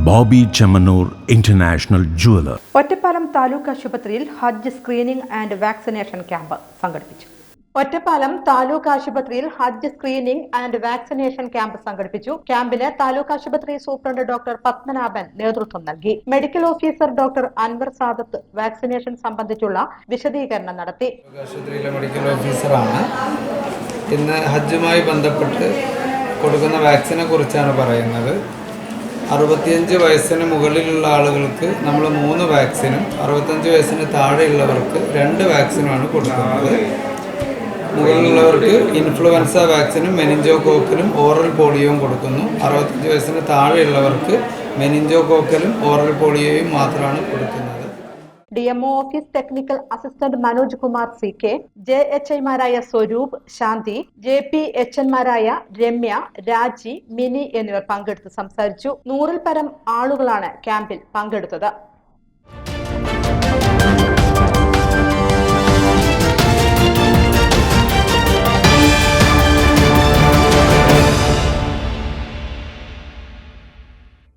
Bobby Chemmanur international jeweller. Ottapalam taluk ആശുപത്രിയിൽ ഹജ്ജ് screening and vaccination camp സംഘടിപ്പിച്ചു. ഒറ്റപ്പാലം താലൂക്ക് ആശുപത്രിയിൽ ഹജ്ജ് സ്ക്രീനിംഗ് ആൻഡ് വാക്സിനേഷൻ ക്യാമ്പ് സംഘടിപ്പിച്ചു. ക്യാമ്പിന് താലൂക്ക് ആശുപത്രി സൂപ്രണ്ട് ഡോക്ടർ പത്മനാഭൻ നേതൃത്വം നൽകി. Medical officer doctor Anvar Sadath vaccination സംബന്ധിച്ചുള്ള വിശദീകരണം നടത്തി. ആശുപത്രിയിലെ മെഡിക്കൽ ഓഫീസറാണ്. ഇന്ന് ഹജ്ജുമായി ബന്ധപ്പെട്ട് കൊടുക്കുന്ന വാക്സിനെ കുറിച്ചാണ് പറയുന്നത്. 65 വയസ്സിന് മുകളിലുള്ള ആളുകൾക്ക് നമ്മൾ 3 വാക്സിനും 65 വയസ്സിന് താഴെയുള്ളവർക്ക് 2 വാക്സിനുമാണ് കൊടുക്കുന്നത്. മുകളിലുള്ളവർക്ക് ഇൻഫ്ലുവൻസ വാക്സിനും മെനിഞ്ചോകോക്കലും ഓറൽ പോളിയോയും കൊടുക്കുന്നു. 65 വയസ്സിന് താഴെയുള്ളവർക്ക് മെനിഞ്ചോകോക്കലും ഓറൽ പോളിയോയും മാത്രമാണ് കൊടുക്കുന്നത്. DMO office technical assistant Manoj Kumar CK, JHI-മാരായ സ്വരൂപ്, ശാന്തി, JPHN-മാരായ രമ്യ, രാജി, മിനി എന്നിവർ പങ്കെടുത്ത് സംസാരിച്ചു. 100-ൽ പരം ആളുകളാണ് ക്യാമ്പിൽ പങ്കെടുത്തത്.